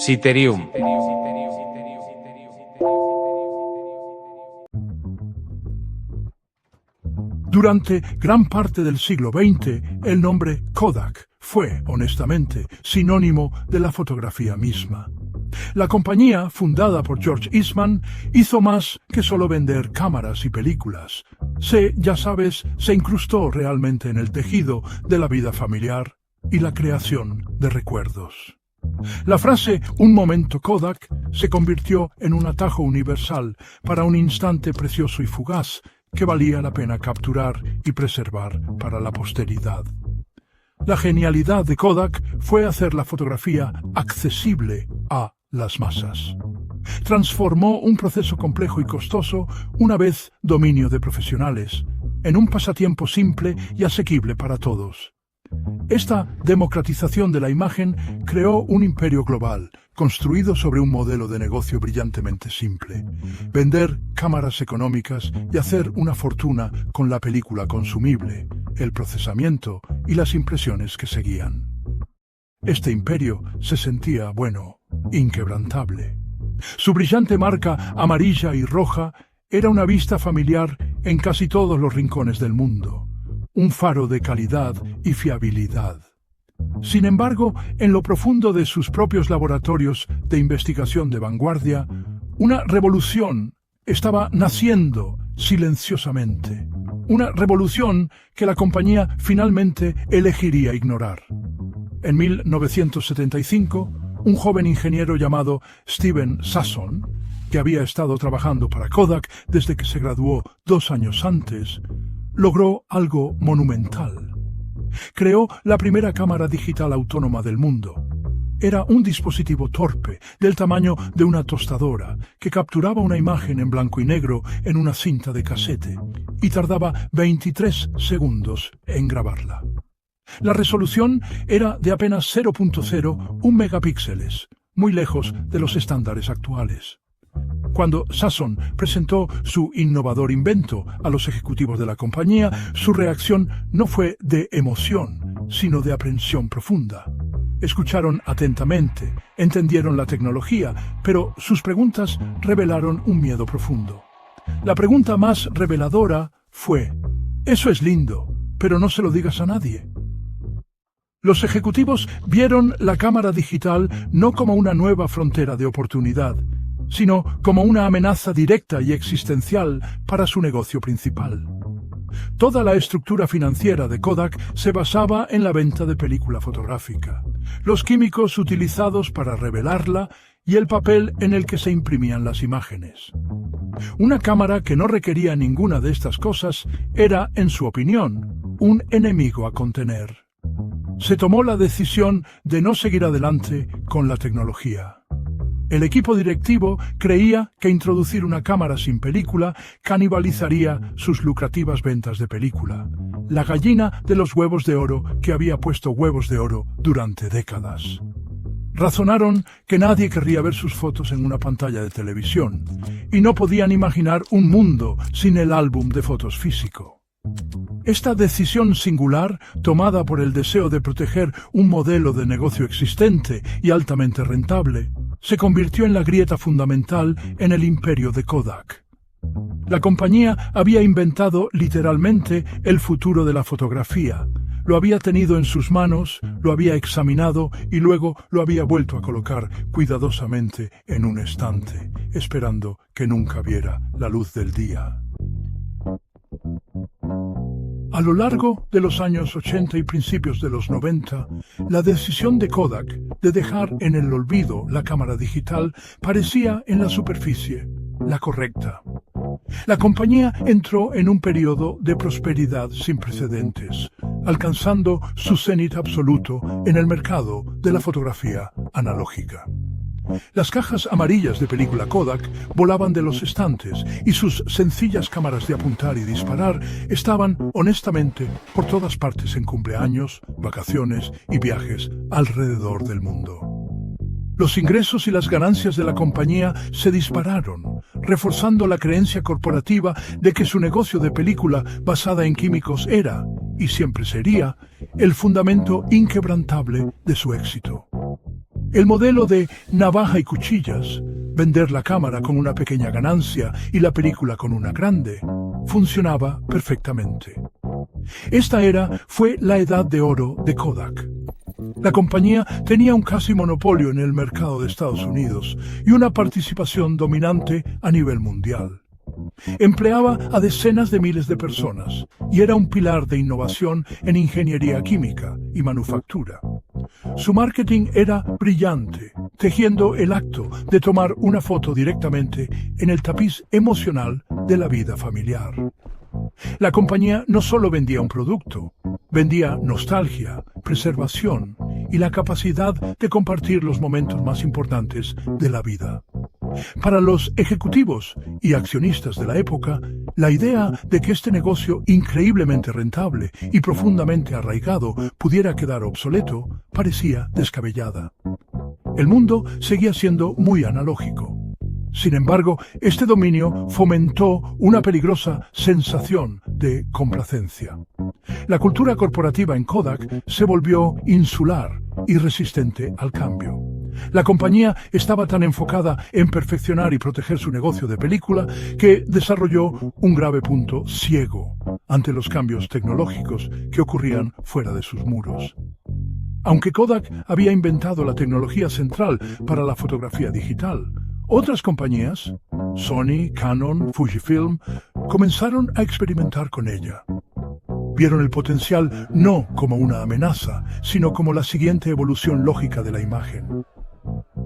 Citerium. Durante gran parte del siglo XX, el nombre Kodak fue, honestamente, sinónimo de la fotografía misma. La compañía, fundada por George Eastman, hizo más que solo vender cámaras y películas. Ya sabes, se incrustó realmente en el tejido de la vida familiar y la creación de recuerdos. La frase «un momento Kodak» se convirtió en un atajo universal para un instante precioso y fugaz que valía la pena capturar y preservar para la posteridad. La genialidad de Kodak fue hacer la fotografía accesible a las masas. Transformó un proceso complejo y costoso, una vez dominio de profesionales, en un pasatiempo simple y asequible para todos. Esta democratización de la imagen creó un imperio global, construido sobre un modelo de negocio brillantemente simple: vender cámaras económicas y hacer una fortuna con la película consumible, el procesamiento y las impresiones que seguían. Este imperio se sentía, inquebrantable. Su brillante marca amarilla y roja era una vista familiar en casi todos los rincones del mundo, un faro de calidad y fiabilidad. Sin embargo, en lo profundo de sus propios laboratorios de investigación de vanguardia, una revolución estaba naciendo silenciosamente. Una revolución que la compañía finalmente elegiría ignorar. En 1975, un joven ingeniero llamado Steven Sasson, que había estado trabajando para Kodak desde que se graduó 2 años antes, logró algo monumental. Creó la primera cámara digital autónoma del mundo. Era un dispositivo torpe, del tamaño de una tostadora, que capturaba una imagen en blanco y negro en una cinta de casete y tardaba 23 segundos en grabarla. La resolución era de apenas 0.01 megapíxeles, muy lejos de los estándares actuales. Cuando Sasson presentó su innovador invento a los ejecutivos de la compañía, su reacción no fue de emoción, sino de aprensión profunda. Escucharon atentamente, entendieron la tecnología, pero sus preguntas revelaron un miedo profundo. La pregunta más reveladora fue: «Eso es lindo, pero no se lo digas a nadie». Los ejecutivos vieron la cámara digital no como una nueva frontera de oportunidad, sino como una amenaza directa y existencial para su negocio principal. Toda la estructura financiera de Kodak se basaba en la venta de película fotográfica, los químicos utilizados para revelarla y el papel en el que se imprimían las imágenes. Una cámara que no requería ninguna de estas cosas era, en su opinión, un enemigo a contener. Se tomó la decisión de no seguir adelante con la tecnología. El equipo directivo creía que introducir una cámara sin película canibalizaría sus lucrativas ventas de película, la gallina de los huevos de oro que había puesto huevos de oro durante décadas. Razonaron que nadie querría ver sus fotos en una pantalla de televisión, y no podían imaginar un mundo sin el álbum de fotos físico. Esta decisión singular, tomada por el deseo de proteger un modelo de negocio existente y altamente rentable, se convirtió en la grieta fundamental en el imperio de Kodak. La compañía había inventado literalmente el futuro de la fotografía. Lo había tenido en sus manos, lo había examinado y luego lo había vuelto a colocar cuidadosamente en un estante, esperando que nunca viera la luz del día. A lo largo de los años 80 y principios de los 90, la decisión de Kodak de dejar en el olvido la cámara digital parecía en la superficie la correcta. La compañía entró en un periodo de prosperidad sin precedentes, alcanzando su cenit absoluto en el mercado de la fotografía analógica. Las cajas amarillas de película Kodak volaban de los estantes y sus sencillas cámaras de apuntar y disparar estaban, honestamente, por todas partes en cumpleaños, vacaciones y viajes alrededor del mundo. Los ingresos y las ganancias de la compañía se dispararon, reforzando la creencia corporativa de que su negocio de película basada en químicos era, y siempre sería, el fundamento inquebrantable de su éxito. El modelo de navaja y cuchillas, vender la cámara con una pequeña ganancia y la película con una grande, funcionaba perfectamente. Esta fue la edad de oro de Kodak. La compañía tenía un casi monopolio en el mercado de Estados Unidos y una participación dominante a nivel mundial. Empleaba a decenas de miles de personas y era un pilar de innovación en ingeniería química y manufactura. Su marketing era brillante, tejiendo el acto de tomar una foto directamente en el tapiz emocional de la vida familiar. La compañía no solo vendía un producto, vendía nostalgia, preservación y la capacidad de compartir los momentos más importantes de la vida. Para los ejecutivos y accionistas de la época, la idea de que este negocio increíblemente rentable y profundamente arraigado pudiera quedar obsoleto parecía descabellada. El mundo seguía siendo muy analógico. Sin embargo, este dominio fomentó una peligrosa sensación de complacencia. La cultura corporativa en Kodak se volvió insular y resistente al cambio. La compañía estaba tan enfocada en perfeccionar y proteger su negocio de película que desarrolló un grave punto ciego ante los cambios tecnológicos que ocurrían fuera de sus muros. Aunque Kodak había inventado la tecnología central para la fotografía digital, otras compañías, Sony, Canon, Fujifilm, comenzaron a experimentar con ella. Vieron el potencial no como una amenaza, sino como la siguiente evolución lógica de la imagen.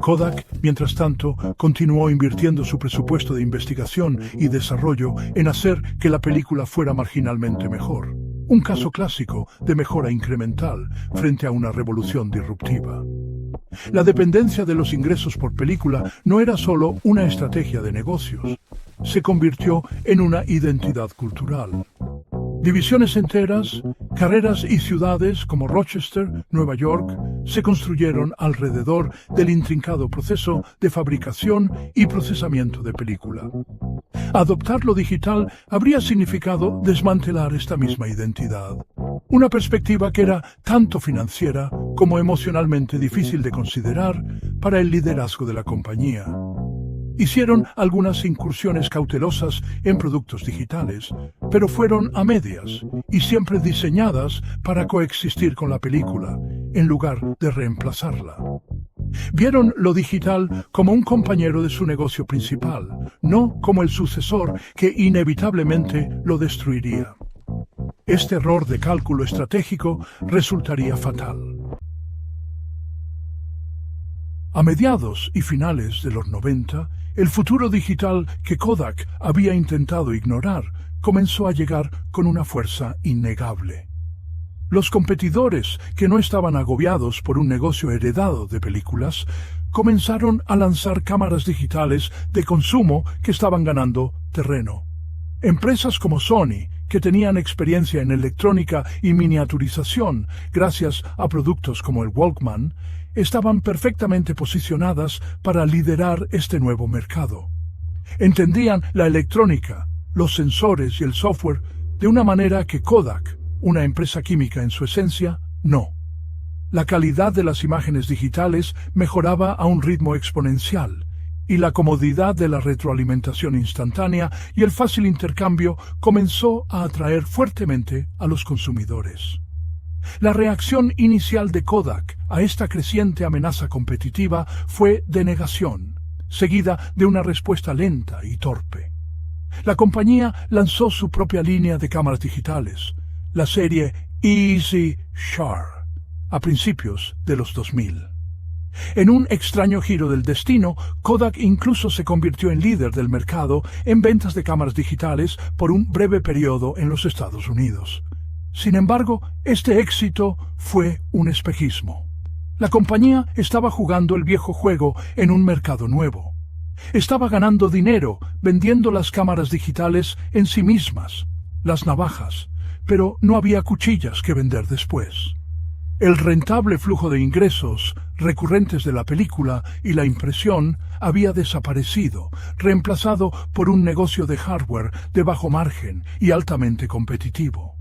Kodak, mientras tanto, continuó invirtiendo su presupuesto de investigación y desarrollo en hacer que la película fuera marginalmente mejor. Un caso clásico de mejora incremental frente a una revolución disruptiva. La dependencia de los ingresos por película no era solo una estrategia de negocios, se convirtió en una identidad cultural. Divisiones enteras, carreras y ciudades como Rochester, Nueva York, se construyeron alrededor del intrincado proceso de fabricación y procesamiento de película. Adoptar lo digital habría significado desmantelar esta misma identidad. Una perspectiva que era tanto financiera como emocionalmente difícil de considerar para el liderazgo de la compañía. Hicieron algunas incursiones cautelosas en productos digitales, pero fueron a medias y siempre diseñadas para coexistir con la película, en lugar de reemplazarla. Vieron lo digital como un compañero de su negocio principal, no como el sucesor que inevitablemente lo destruiría. Este error de cálculo estratégico resultaría fatal. A mediados y finales de los 90, el futuro digital que Kodak había intentado ignorar comenzó a llegar con una fuerza innegable. Los competidores, que no estaban agobiados por un negocio heredado de películas, comenzaron a lanzar cámaras digitales de consumo que estaban ganando terreno. Empresas como Sony, que tenían experiencia en electrónica y miniaturización gracias a productos como el Walkman, estaban perfectamente posicionadas para liderar este nuevo mercado. Entendían la electrónica, los sensores y el software de una manera que Kodak, una empresa química en su esencia, no. La calidad de las imágenes digitales mejoraba a un ritmo exponencial, y la comodidad de la retroalimentación instantánea y el fácil intercambio comenzó a atraer fuertemente a los consumidores. La reacción inicial de Kodak a esta creciente amenaza competitiva fue de negación, seguida de una respuesta lenta y torpe. La compañía lanzó su propia línea de cámaras digitales, la serie Easy Sharp, a principios de los 2000. En un extraño giro del destino, Kodak incluso se convirtió en líder del mercado en ventas de cámaras digitales por un breve periodo en los Estados Unidos. Sin embargo, este éxito fue un espejismo. La compañía estaba jugando el viejo juego en un mercado nuevo. Estaba ganando dinero vendiendo las cámaras digitales en sí mismas, las navajas, pero no había cuchillas que vender después. El rentable flujo de ingresos recurrentes de la película y la impresión había desaparecido, reemplazado por un negocio de hardware de bajo margen y altamente competitivo.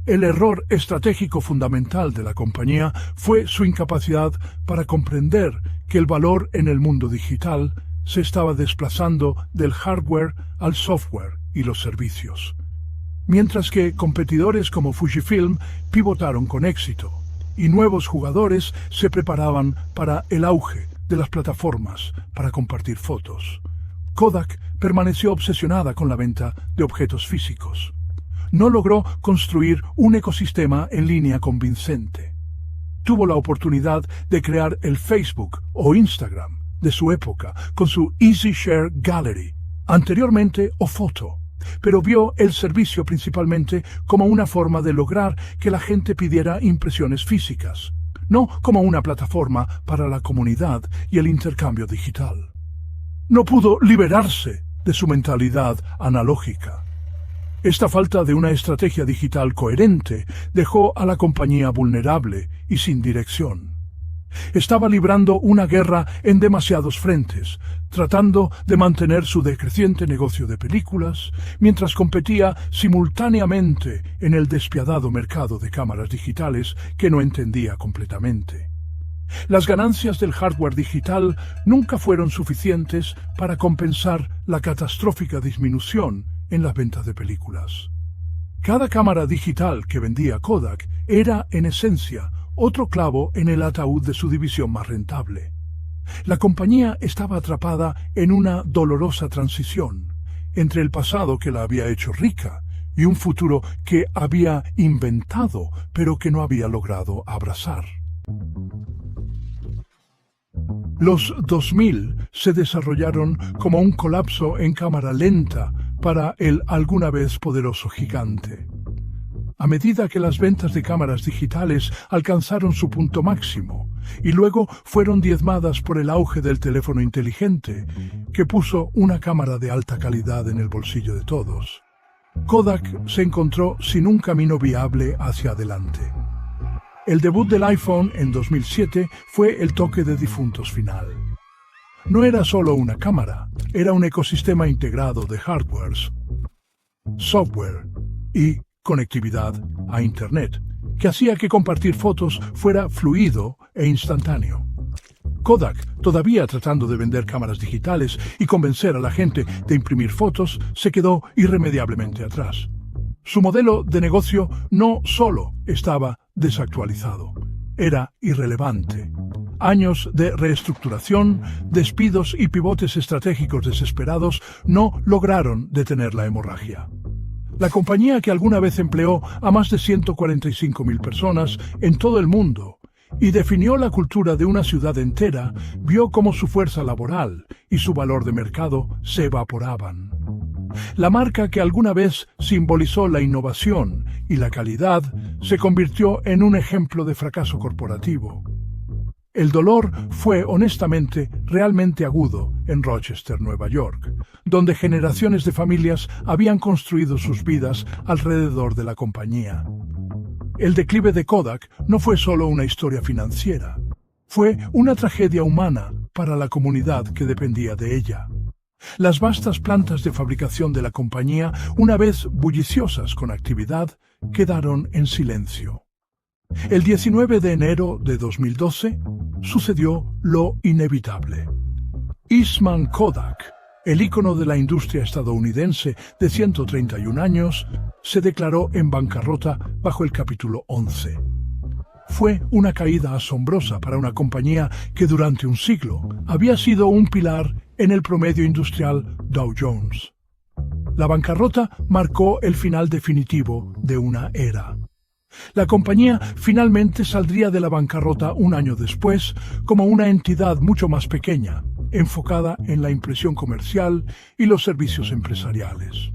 El error estratégico fundamental de la compañía fue su incapacidad para comprender que el valor en el mundo digital se estaba desplazando del hardware al software y los servicios, mientras que competidores como Fujifilm pivotaron con éxito y nuevos jugadores se preparaban para el auge de las plataformas para compartir fotos. Kodak permaneció obsesionada con la venta de objetos físicos. No logró construir un ecosistema en línea convincente. Tuvo la oportunidad de crear el Facebook o Instagram de su época con su Easy Share Gallery, anteriormente Ofoto, pero vio el servicio principalmente como una forma de lograr que la gente pidiera impresiones físicas, no como una plataforma para la comunidad y el intercambio digital. No pudo liberarse de su mentalidad analógica. Esta falta de una estrategia digital coherente dejó a la compañía vulnerable y sin dirección. Estaba librando una guerra en demasiados frentes, tratando de mantener su decreciente negocio de películas, mientras competía simultáneamente en el despiadado mercado de cámaras digitales que no entendía completamente. Las ganancias del hardware digital nunca fueron suficientes para compensar la catastrófica disminución en las ventas de películas. Cada cámara digital que vendía Kodak era, en esencia, otro clavo en el ataúd de su división más rentable. La compañía estaba atrapada en una dolorosa transición entre el pasado que la había hecho rica y un futuro que había inventado pero que no había logrado abrazar. Los 2000 se desarrollaron como un colapso en cámara lenta para el alguna vez poderoso gigante. A medida que las ventas de cámaras digitales alcanzaron su punto máximo y luego fueron diezmadas por el auge del teléfono inteligente, que puso una cámara de alta calidad en el bolsillo de todos, Kodak se encontró sin un camino viable hacia adelante. El debut del iPhone en 2007 fue el toque de difuntos final. No era solo una cámara, era un ecosistema integrado de hardwares, software y conectividad a Internet, que hacía que compartir fotos fuera fluido e instantáneo. Kodak, todavía tratando de vender cámaras digitales y convencer a la gente de imprimir fotos, se quedó irremediablemente atrás. Su modelo de negocio no solo estaba desactualizado, era irrelevante. Años de reestructuración, despidos y pivotes estratégicos desesperados no lograron detener la hemorragia. La compañía, que alguna vez empleó a más de 145.000 personas en todo el mundo y definió la cultura de una ciudad entera, vio cómo su fuerza laboral y su valor de mercado se evaporaban. La marca que alguna vez simbolizó la innovación y la calidad se convirtió en un ejemplo de fracaso corporativo. El dolor fue, honestamente, realmente agudo en Rochester, Nueva York, donde generaciones de familias habían construido sus vidas alrededor de la compañía. El declive de Kodak no fue solo una historia financiera, fue una tragedia humana para la comunidad que dependía de ella. Las vastas plantas de fabricación de la compañía, una vez bulliciosas con actividad, quedaron en silencio. El 19 de enero de 2012 sucedió lo inevitable. Eastman Kodak, el ícono de la industria estadounidense de 131 años, se declaró en bancarrota bajo el capítulo 11. Fue una caída asombrosa para una compañía que durante un siglo había sido un pilar en el promedio industrial Dow Jones. La bancarrota marcó el final definitivo de una era. La compañía finalmente saldría de la bancarrota un año después como una entidad mucho más pequeña, enfocada en la impresión comercial y los servicios empresariales.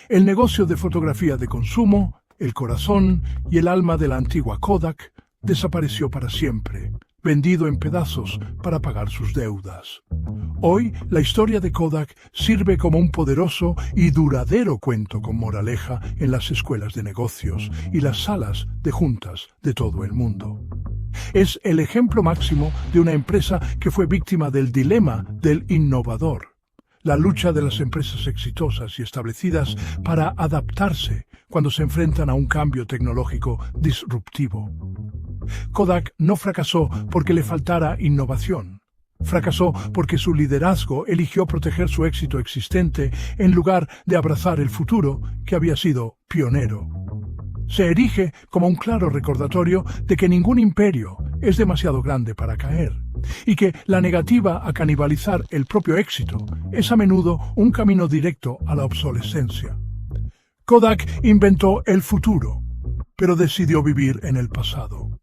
El negocio de fotografía de consumo, el corazón y el alma de la antigua Kodak, desapareció para siempre, vendido en pedazos para pagar sus deudas. Hoy, la historia de Kodak sirve como un poderoso y duradero cuento con moraleja en las escuelas de negocios y las salas de juntas de todo el mundo. Es el ejemplo máximo de una empresa que fue víctima del dilema del innovador. la lucha de las empresas exitosas y establecidas para adaptarse cuando se enfrentan a un cambio tecnológico disruptivo. Kodak no fracasó porque le faltara innovación. Fracasó porque su liderazgo eligió proteger su éxito existente en lugar de abrazar el futuro que había sido pionero. Se erige como un claro recordatorio de que ningún imperio es demasiado grande para caer, y que la negativa a canibalizar el propio éxito es a menudo un camino directo a la obsolescencia. Kodak inventó el futuro, pero decidió vivir en el pasado.